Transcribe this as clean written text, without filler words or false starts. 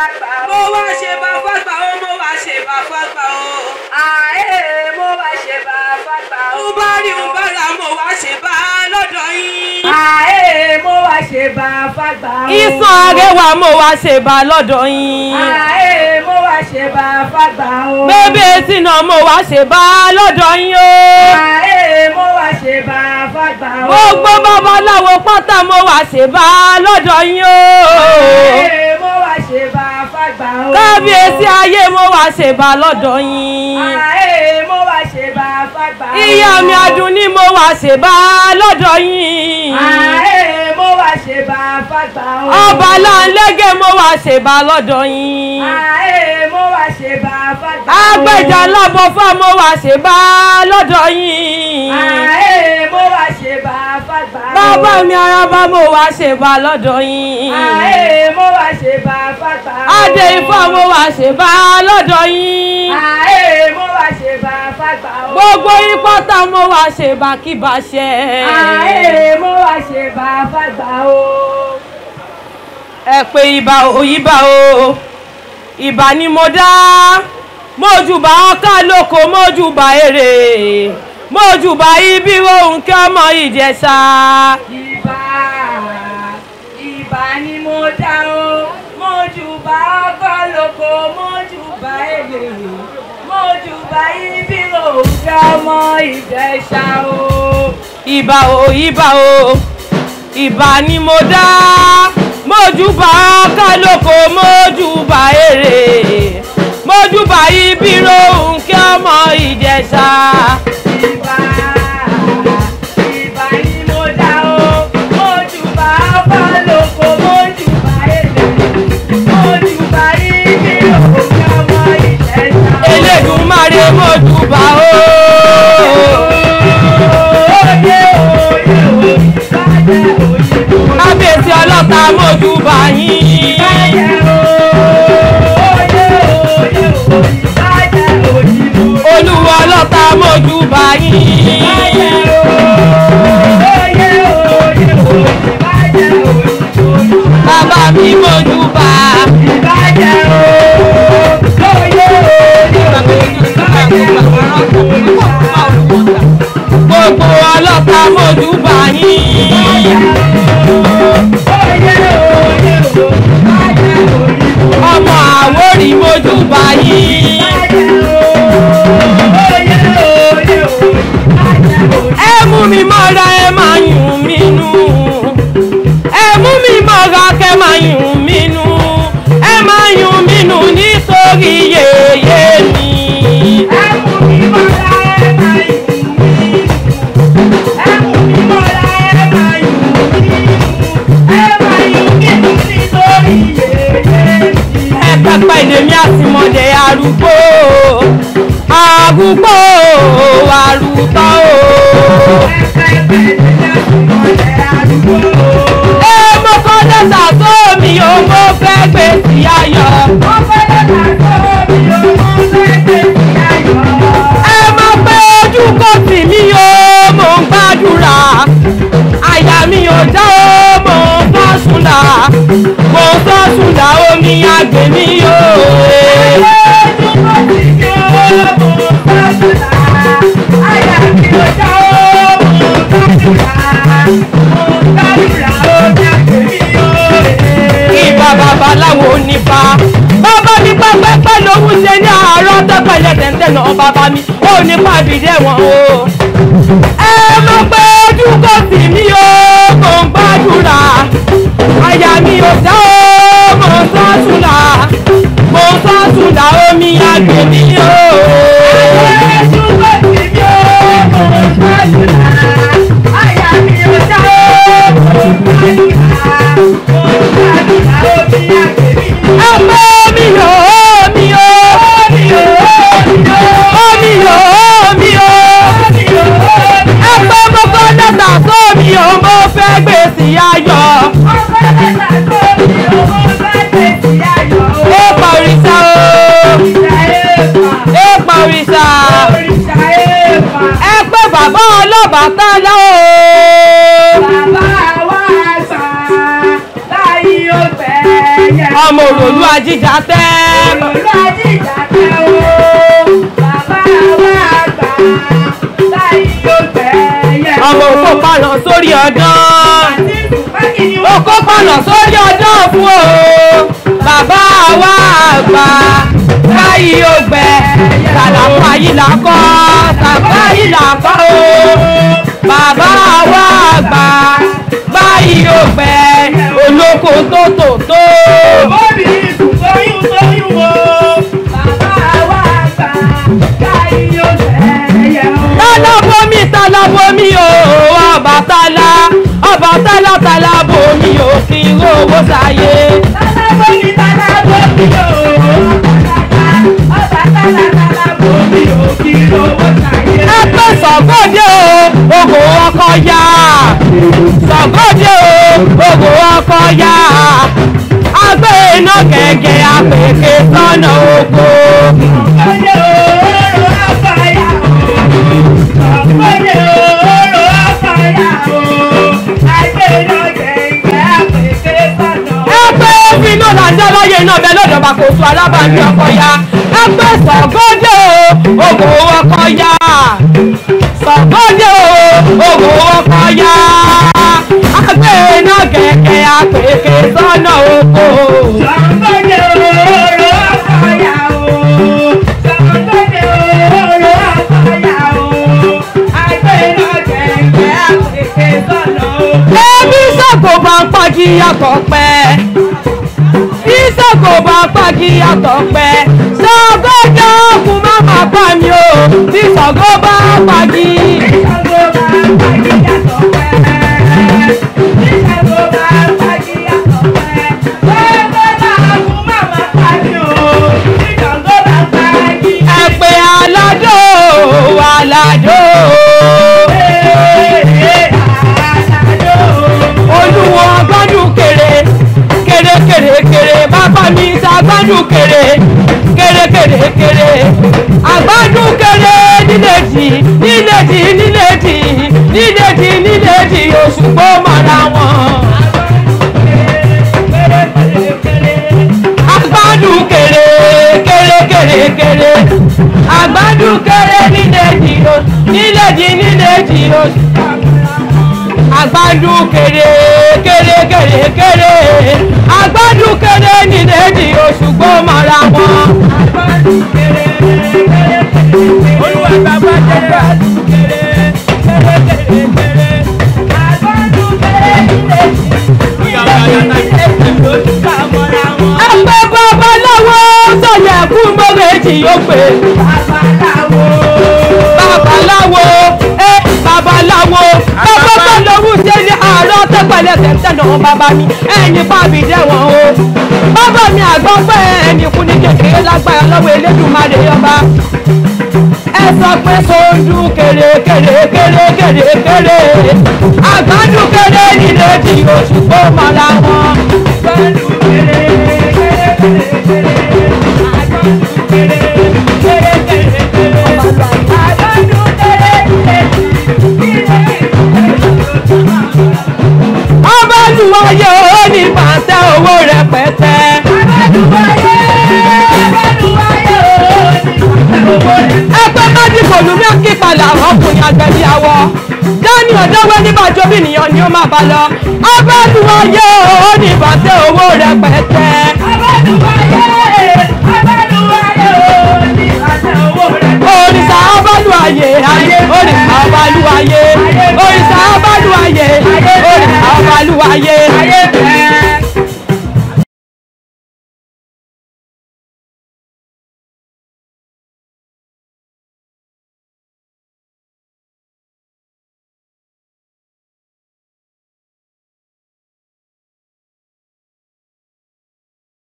fàgbà o. mo wá ṣe bá fàgbà o, mo wá ṣe bá fàgbà o. Mo wá ṣe bá fàgbà o. mo bá rí un bára mo wá ṣe bá lọ́dọ̀ yín. Mo wá ṣe bá fàgbà o. ìsàn Arẹwà mo wá ṣe bá lọ́dọ̀ yín. Mo wá ṣe bá fàgbà o. bébè sínà mo wá ṣe bá lọ́dọ̀ yín o. Mo wá ṣe bá fàgbà o. gbogbo babaláwo pátá mo wá ṣe bá lọ́dọ̀ yín o. Mo wá ṣe bá fàgbà o. kábíyèsí ayé mo wá ṣe bá lọ́dọ̀ yín. Mo wá ṣe bá fàgbà o. ìyá mi Àdùnní mo wá ṣe bá lọ́dọ̀ yín. Mo wá ṣe bá fàgbà o. ọba Láńlẹ́gẹ̀ mo wá ṣe bá lọ́dọ̀ yín. Mo wá ṣe bá fàgbà o. Agbẹjà Lábọ́fá mo wá ṣe bá lọ́dọ̀ yín. Mo wá ṣe bá fàgbà o. bàbá mi Araba mo wá ṣe bá lọ́dọ̀ yín. Mo wá ṣe bá fàgbà o. Adé Ifá mo wá ṣe bá lọ́dọ̀ yín. Mo wá ṣe bá fàgbà o. gbogbo ipátá mo wá ṣe bá kí bá ṣe. Mo wá ṣe bá fàgbà o. ẹ pé ìbà òyìnbá o ìbà ni mo dá mójúbà ọkà lóko mójúbà èrè mójúbà ibi ohun kí ọmọ Ìjẹ̀ṣà. Ìbà ni mo dá o, mójúbà ọkọ lóko mójúbà èrè mójúbà ibi ohun kí ọmọ Ìjẹ̀ṣà o. ìbà òyìnbá o ìbà ni mo dá mójúbà ọkà lóko mójúbà èrè mójúbà ibi ohun kí ọmọ Ìjẹ̀ṣà. Ìbà ni mo dá o, mójúbà ọkọ lóko mójúbà èrè mójúbà ibi ohun kí ọmọ Ìjẹ̀ṣà o. Elédùmarè mójúbà o. kábíyèsí ọlọ́ta mójúbà yín. olúwa ọlọ́ta mójúbà yín. bàbá mi mójúbà. gbogbo ọlọ́ta mójúbà yín. ọmọ Àwórì mójúbà yín. ẹ mú mi mọ́ra ẹ máa yùn mí nú. ẹ mú mi mọ́ra kẹ máa yùn mí nú. ẹ máa yùn mí nú nítorí yèyé mi. Ẹ mú mi mọ́ra ẹ máa yùn mí nú. Ẹ mú mi mọ́ra ẹ máa yùn mí nú. Ẹ máa yùn mí nú nítorí yèyé mi. ẹ pẹpẹ ìdèmí àtìmọ̀dé arúgbó arúgbó arúgbó mo kọ́ lẹ́tà sómi o mo fẹ́ gbé sí ayọ̀. ẹ mọ̀ pé ojú kò tì mí o mo ń gbàdúrà àyà mi ò já o mo ń fọ́sùnà mo ń fọ́sùnà omi àgbè mi o. ìbà babaláwo nípa bàbá mi pẹ́pẹ́pẹ́ lòún ṣe ní àárọ̀ tẹ́pẹ́lẹ́ tẹ́ntẹ́ náà bàbá mi ò ní pàbídẹ́ wọn o. ẹ mọ̀ pé ojú kò tì mí o mò ń gbàdúrà àyà mi ò já o mò ń sọ́sùnà omi àgbè mi o. Ojú kò tì mí o mò ń gbàdúrà àyà mi ò já o mò ń gbàdúrà omi àgbè mi o. ẹ pé omi o omi o omi o omi o omi o ẹ pé mo kọ́ lẹ́tà sómi o mo fẹ́ gbé sí ayọ̀. Ọ̀pọ̀ lẹ́tà sómi ọmọ òròlú ajíjà tẹ́. Òròlú ajíjà tẹ́ o. Bàbá wa àgbà láì yóò gbẹ̀yẹ̀. Ọmọ òkú palọ̀ sórí ọdán. Òkú palọ̀ sórí ọdán fún o. Bàbá wa àgbà láì yóò gbẹ. Tàlàfà yìí là kọ́. Tàbá yìí là kọ́ o. Bàbá wa àgbà báyìí yóò gbẹ. Olóko tó tò tó. Bóbi ìsùn tóyún tóyún o. Bàbá wa àgbà láì yóò gbẹ̀yẹ̀ o. Tálábómi o. Ọbàtálá tálábómi o. Kí n rówó sáyé. Tálábómi o. Ọbàtálá tálábómi o. Kí n rówó sáyé. Ẹgbẹ́ Ṣàngódé o. Ògo ọkọ yá. Ṣàngódé o. Ògo ọkọ yá. Agbé iná gẹ̀gẹ̀ apèké sọ́nà oko. Ṣàngódé o. Ọkọ̀yà o. Ṣàngódé o. Ọkọ̀yà o. Agbé iná gẹ̀gẹ̀ apèké sọ́nà oko. Ẹgbẹ́ òfinú làjẹ́ láyé iná bẹ lọ́dọ̀ bàkóso alábàájú ọkọ yá. Ẹgbẹ́ Ṣàngódé o. Ògo ọkọ yá. Ṣàngódé o. Ògo ọkọ yá. Agbé iná gẹ̀gẹ̀ apèké sọ́nà oko. Ṣàngódé o. Ọkọ̀yà o. Ṣàngódé o. Ọkọ̀yà o. Agbé iná gẹ̀gẹ̀ apèké sọ́nà oko. Ẹbí Ṣàngó bá ń pàgì yàtọ̀ pẹ́. Bí Ṣàngó bá ń pàgì yàtọ̀ pẹ́. Ṣàngó dákun má má pa mí o. Bí Ṣàngó bá ń pàgì. Ṣàngó bá ń pàgì yàtọ̀ pẹ́. Ṣàngó bá ń pàgì yàtọ̀ pẹ́. Ṣàngó dákun má má pa mí o. Ṣàngó bá ń pàgì. Ẹ̀pẹ̀ aládò aládò. Olúwo agbádùn kèrè kèrè kèrè kèrè bàbá mi ta agbádùn kèrè kèrè kèrè kèrè agbádùn kèrè nílẹ̀dì nílẹ̀dì nílẹ̀dì nílẹ̀dì nílẹ̀dì Òṣùgbó mọ̀ra wọn. Agbádùn kèrè kèrè kèrè kèrè agbádùn kèrè nílẹ̀dì nílẹ̀dì nílẹ̀dì Òṣùgbó. Agbádùn kèrè kèrè kèrè kèrè agbádùn kèrè nílẹ̀dì Òṣùgbó mọ̀ra wọn. Agbádùn kèrè kèrè kèrè. Olúwa bàbá jẹrẹ. Agbádùn kèrè kèrè kèrè kèrè. Agbádùn kèrè nílẹ̀dì. Ẹgbẹ́ babaláwo sọ̀yẹ̀ kú mọ́gẹ́jì yóò pè. Babaláwo. Babaláwo babaláwo bàbá lòun ṣe ní àárọ̀ tẹ́pẹ̀lẹ́ tẹ̀tẹ̀ náà bàbá mi ẹ̀yìn pàbí dẹ̀wọ̀n o. Bàbá mi àgbọ̀ pé ẹni kú ní kékeré lágbára lọ́wọ́ Elédùmarè ọba. Ẹ sọ pé sóńdú kèrè kèrè kèrè kèrè kèrè àgbádùn kèrè nílẹ̀dì Òṣùgbó mọ̀ra wọn. Agbádùn kèrè kèrè kèrè kèrè. Agbádùn kèrè kèrè kèrè kèrè. Agbádùn kèrè nílẹ̀dì. Abájúwáyé ó ní pàṣẹ owó rẹpẹtẹ. Abájúwáyé ó ní pàṣẹ owó rẹpẹtẹ. Ẹgbẹ́ mẹ́díkò lómi akíkalà ọkùnrin àgbẹ̀bí àwọ̀. Dání ọ̀dọ́wẹ́ níbàjọ́ bí ènìyàn ni ó máa bá lọ. Abájúwáyé ó ní pàṣẹ owó rẹpẹtẹ. Abájúwáyé ó ní pàṣẹ owó rẹpẹtẹ. Òrìṣà Abájúwáyé ayé òrìṣà Abájúwáyé òrìṣà Abájúwáyé òrìṣà Abájúwáyé